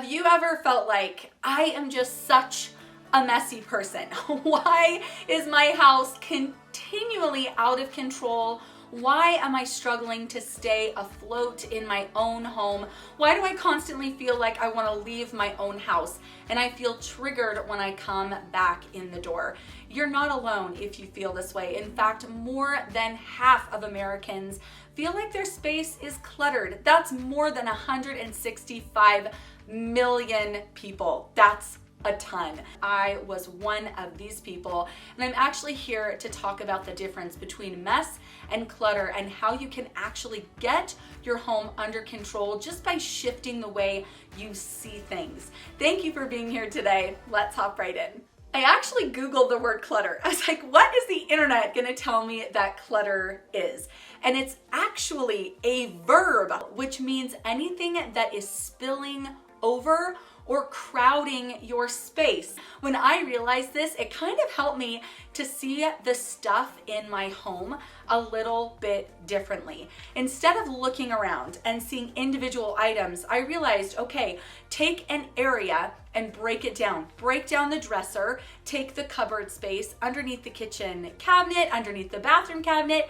Have you ever felt like, I am just such a messy person? Why is my house continually out of control? Why am I struggling to stay afloat in my own home? Why do I constantly feel like I want to leave my own house? And I feel triggered when I come back in the door. You're not alone if you feel this way. In fact, more than half of Americans feel like their space is cluttered. That's more than 165 million people. That's a ton. I was one of these people, and I'm actually here to talk about the difference between mess and clutter and how you can actually get your home under control just by shifting the way you see things. Thank you for being here today. Let's hop right in. I actually Googled the word clutter. I was like, what is the internet gonna tell me that clutter is? And it's actually a verb, which means anything that is spilling over or crowding your space. When I realized this, it kind of helped me to see the stuff in my home a little bit differently. Instead of looking around and seeing individual items, I realized, okay, take an area and break it down. Break down the dresser, take the cupboard space underneath the kitchen cabinet, underneath the bathroom cabinet,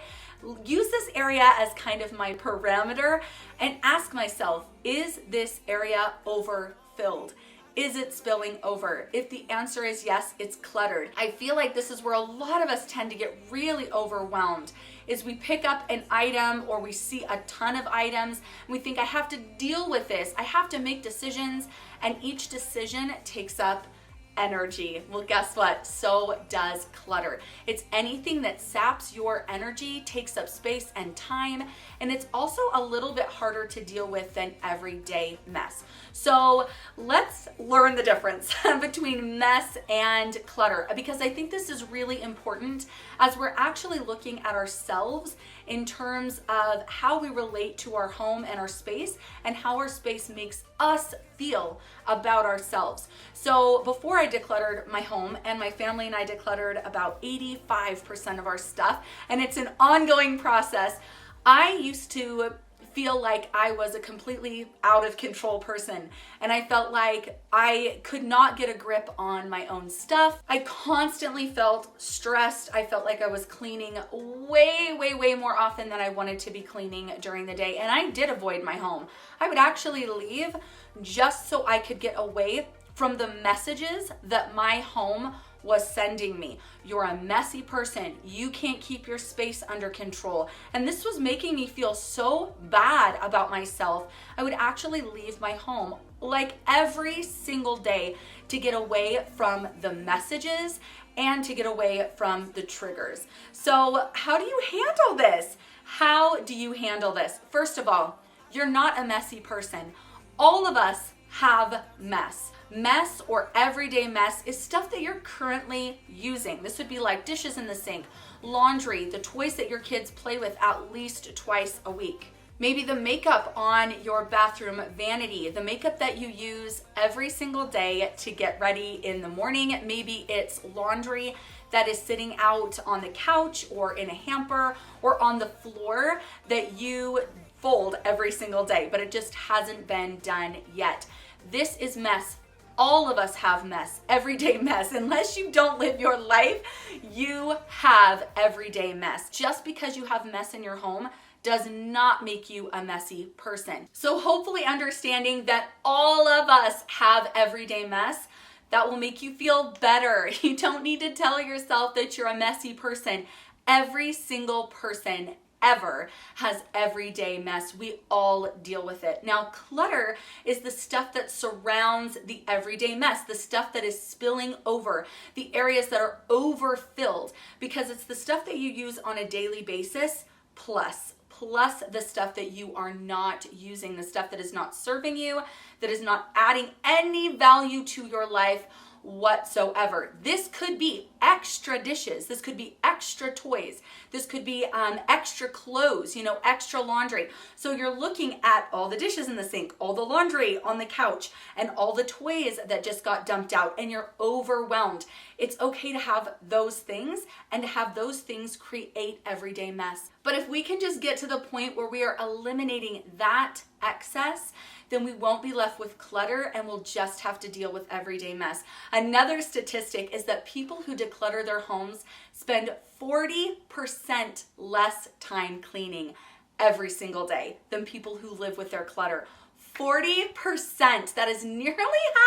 use this area as kind of my parameter and ask myself, is this area overfilled? Is it spilling over? If the answer is yes, it's cluttered. I feel like this is where a lot of us tend to get really overwhelmed, is we pick up an item or we see a ton of items and we think, I have to deal with this. I have to make decisions, and each decision takes up energy. Well, guess what? So does clutter. It's anything that saps your energy, takes up space and time, and it's also a little bit harder to deal with than everyday mess. So let's learn the difference between mess and clutter, because I think this is really important as we're actually looking at ourselves in terms of how we relate to our home and our space, and how our space makes us feel about ourselves. So before I decluttered my home, and my family and I decluttered about 85% of our stuff, and it's an ongoing process, I used to feel like I was a completely out of control person, and I felt like I could not get a grip on my own stuff. I constantly felt stressed. I felt like I was cleaning way more often than I wanted to be cleaning during the day, and I did avoid my home. I would actually leave just so I could get away from the messages that my home was sending me. You're a messy person. You can't keep your space under control. And this was making me feel so bad about myself. I would actually leave my home like every single day to get away from the messages and to get away from the triggers. So how do you handle this? How do you handle this? First of all, you're not a messy person. All of us have mess. Mess or everyday mess is stuff that you're currently using. This would be like dishes in the sink, laundry, the toys that your kids play with at least twice a week. Maybe the makeup on your bathroom vanity, the makeup that you use every single day to get ready in the morning. Maybe it's laundry that is sitting out on the couch or in a hamper or on the floor that you fold every single day, but it just hasn't been done yet. This is mess. All of us have mess, everyday mess. Unless you don't live your life, you have everyday mess. Just because you have mess in your home does not make you a messy person. So hopefully understanding that all of us have everyday mess, that will make you feel better. You don't need to tell yourself that you're a messy person. Every single person ever has everyday mess. We all deal with it. Now, clutter is the stuff that surrounds the everyday mess, the stuff that is spilling over, the areas that are overfilled, because it's the stuff that you use on a daily basis plus the stuff that you are not using, the stuff that is not serving you, that is not adding any value to your life whatsoever. This could be extra dishes. This could be extra toys. This could be extra clothes, extra laundry. So you're looking at all the dishes in the sink, all the laundry on the couch, and all the toys that just got dumped out, and you're overwhelmed. It's okay to have those things and to have those things create everyday mess. But if we can just get to the point where we are eliminating that excess, then we won't be left with clutter and we'll just have to deal with everyday mess. Another statistic is that people who declutter their homes spend 40% less time cleaning every single day than people who live with their clutter. 40%, that is nearly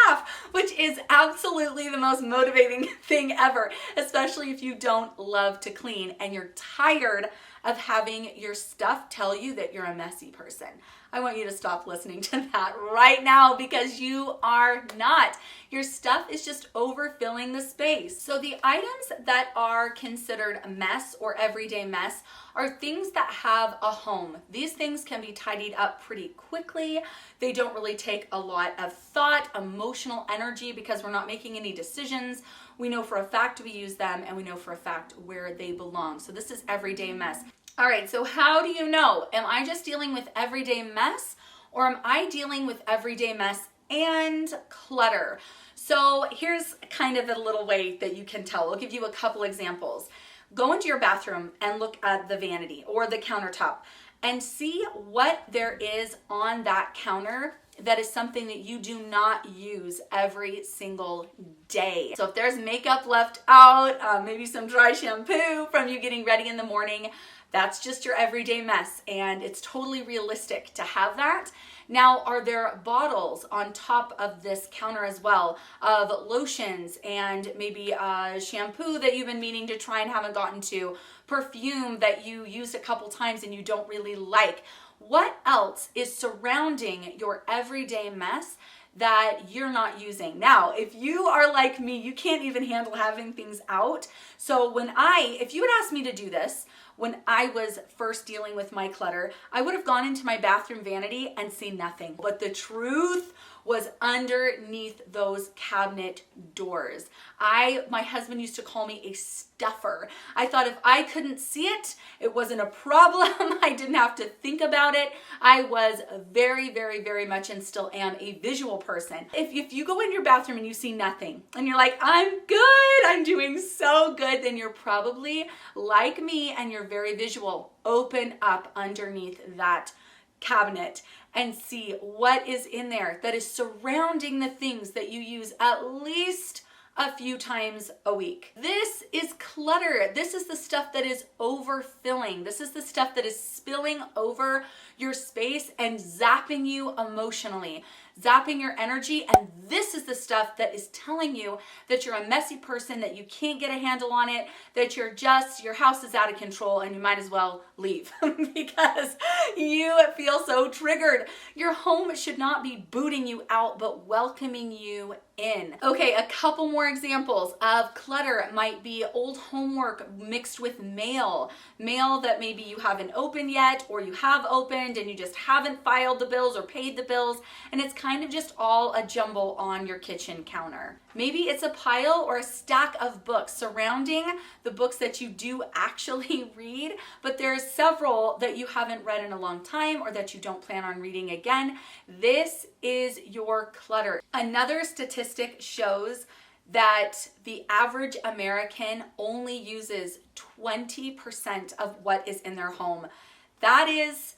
half, which is absolutely the most motivating thing ever, especially if you don't love to clean and you're tired of having your stuff tell you that you're a messy person. I want you to stop listening to that right now because you are not. Your stuff is just overfilling the space. So the items that are considered a mess or everyday mess are things that have a home. These things can be tidied up pretty quickly. They don't really take a lot of thought, emotional energy, because we're not making any decisions. We know for a fact we use them, and we know for a fact where they belong. So this is everyday mess. All right, so how do you know? Am I just dealing with everyday mess, or am I dealing with everyday mess and clutter? So here's kind of a little way that you can tell. I'll give you a couple examples. Go into your bathroom and look at the vanity or the countertop and see what there is on that counter that is something that you do not use every single day. So if there's makeup left out, maybe some dry shampoo from you getting ready in the morning, that's just your everyday mess, and it's totally realistic to have that. Now, are there bottles on top of this counter as well of lotions and maybe shampoo that you've been meaning to try and haven't gotten to, perfume that you used a couple times and you don't really like? What else is surrounding your everyday mess that you're not using? Now, if you are like me, you can't even handle having things out. So if you had asked me to do this when I was first dealing with my clutter, I would have gone into my bathroom vanity and seen nothing. But the truth was underneath those cabinet doors. My husband used to call me a stuffer. I thought if I couldn't see it, it wasn't a problem. I didn't have to think about it. I was very, very, very much and still am a visual person. If you go in your bathroom and you see nothing and you're like, I'm good, I'm doing so good, then you're probably like me and you're very visual. Open up underneath that cabinet and see what is in there that is surrounding the things that you use at least a few times a week. This is clutter. This is the stuff that is overfilling. This is the stuff that is spilling over your space and zapping you emotionally, zapping your energy. And this is the stuff that is telling you that you're a messy person, that you can't get a handle on it, that your house is out of control and you might as well leave because you feel so triggered. Your home should not be booting you out, but welcoming you in. Okay, a couple more examples of clutter. It might be old homework mixed with mail that maybe you haven't opened yet, or you have opened and you just haven't filed the bills or paid the bills, and it's kind of just all a jumble on your kitchen counter. Maybe it's a pile or a stack of books surrounding the books that you do actually read, but there's several that you haven't read in a long time or that you don't plan on reading again. This is your clutter. Another statistic shows that the average American only uses 20% of what is in their home. That is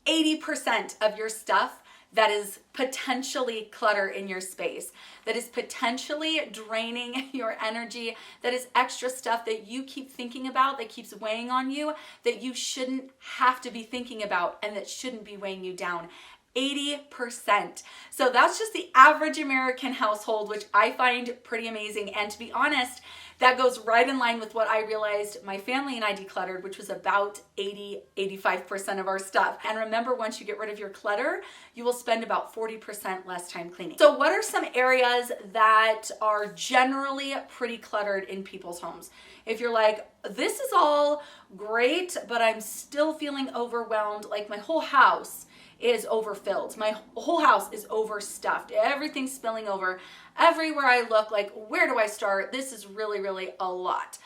80% of your stuff that is potentially clutter in your space, that is potentially draining your energy, that is extra stuff that you keep thinking about, that keeps weighing on you, that you shouldn't have to be thinking about and that shouldn't be weighing you down. 80%. So that's just the average American household, which I find pretty amazing. And to be honest, that goes right in line with what I realized my family and I decluttered, which was about 85% of our stuff. And remember, once you get rid of your clutter, you will spend about 40% less time cleaning. So what are some areas that are generally pretty cluttered in people's homes? If you're like, this is all great, but I'm still feeling overwhelmed, like my whole house is overfilled. My whole house is overstuffed. Everything's spilling over. Everywhere I look, like, where do I start? This is really, really a lot.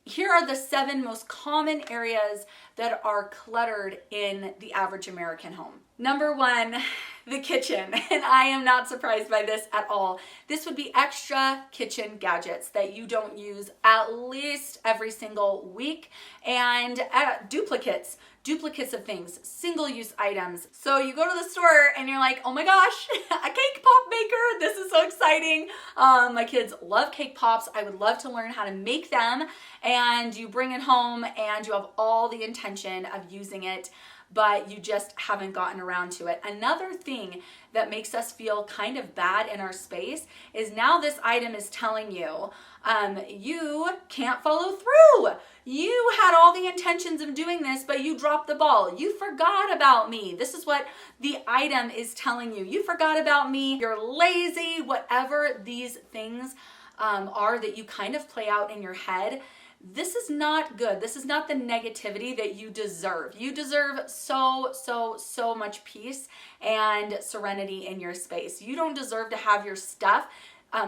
Here are the 7 most common areas that are cluttered in the average American home. Number 1, the kitchen. And I am not surprised by this at all. This would be extra kitchen gadgets that you don't use at least every single week, and duplicates of things, single-use items. So you go to the store and you're like, oh my gosh, a cake pop maker. This is so exciting. My kids love cake pops. I would love to learn how to make them. And you bring it home and you have all the intention of using it, but you just haven't gotten around to it. Another thing that makes us feel kind of bad in our space is now this item is telling you, you can't follow through. You had all the intentions of doing this, but you dropped the ball. You forgot about me. This is what the item is telling you. You forgot about me. You're lazy. Whatever these things are that you kind of play out in your head, this is not good. This is not the negativity that you deserve. You deserve so much peace and serenity in your space. You don't deserve to have your stuff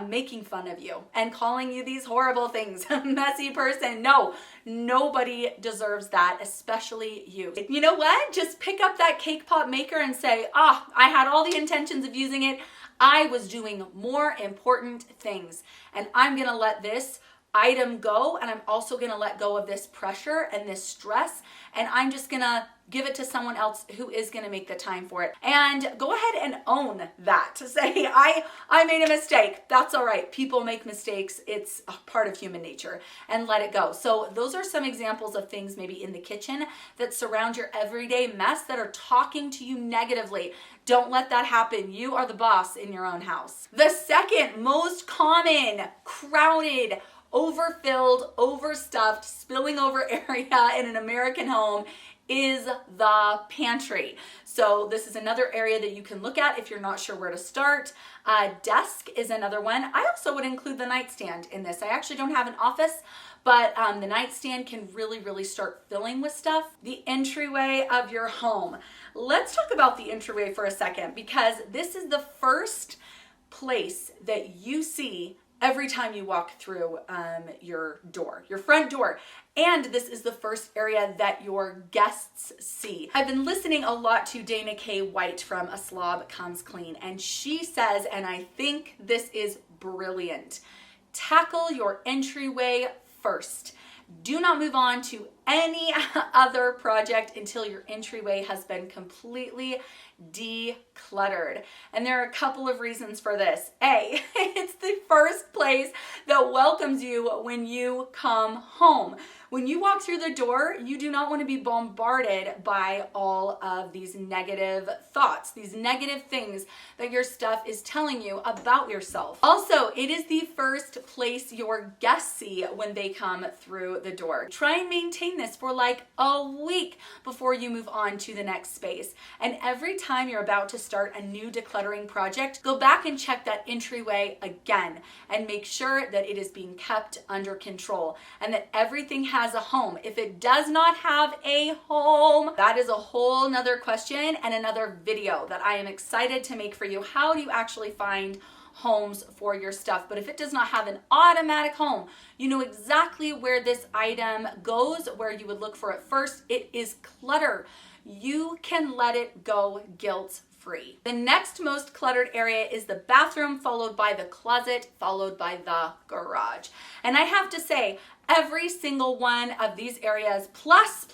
making fun of you and calling you these horrible things, messy person. No, nobody deserves that, especially you. You know what? Just pick up that cake pop maker and say, I had all the intentions of using it. I was doing more important things, and I'm gonna let this item go, and I'm also gonna let go of this pressure and this stress, and I'm just gonna give it to someone else who is gonna make the time for it. And go ahead and own that. To say, I made a mistake. That's all right. People make mistakes. It's a part of human nature, and let it go. So those are some examples of things maybe in the kitchen that surround your everyday mess that are talking to you negatively. Don't let that happen. You are the boss in your own house. The second most common, crowded, overfilled, overstuffed, spilling over area in an American home is the pantry. So this is another area that you can look at if you're not sure where to start. Desk is another one. I also would include the nightstand in this. I actually don't have an office, but the nightstand can really start filling with stuff. The entryway of your home. Let's talk about the entryway for a second, because this is the first place that you see every time you walk through your door, your front door. And this is the first area that your guests see. I've been listening a lot to Dana K. White from A Slob Comes Clean, and she says, and I think this is brilliant, tackle your entryway first. Do not move on to any other project until your entryway has been completely decluttered. And there are a couple of reasons for this. A, it's the first place that welcomes you when you come home. When you walk through the door, you do not want to be bombarded by all of these negative thoughts, these negative things that your stuff is telling you about yourself. Also, it is the first place your guests see when they come through the door. Try and maintain this for like a week before you move on to the next space. And every time you're about to start a new decluttering project, go back and check that entryway again and make sure that it is being kept under control and that everything has a home. If it does not have a home, that is a whole nother question and another video that I am excited to make for you. How do you actually find homes for your stuff? But if it does not have an automatic home, you know exactly where this item goes, where you would look for it first. It is clutter. You can let it go guilt-free. The next most cluttered area is the bathroom, followed by the closet, followed by the garage. And I have to say, every single one of these areas, plus,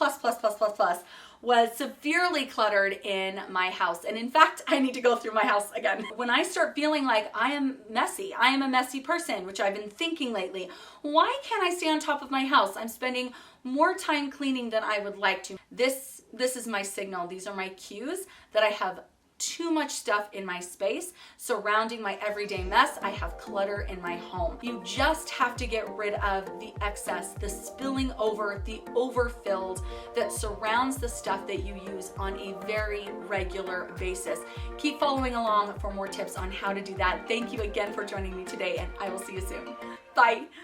was severely cluttered in my house. And in fact, I need to go through my house again. When I start feeling like I am messy, I am a messy person, which I've been thinking lately, why can't I stay on top of my house? I'm spending more time cleaning than I would like to. This is my signal. These are my cues that I have too much stuff in my space surrounding my everyday mess. I have clutter in my home. You just have to get rid of the excess, the spilling over, the overfilled that surrounds the stuff that you use on a very regular basis. Keep following along for more tips on how to do that. Thank you again for joining me today, and I will see you soon. Bye.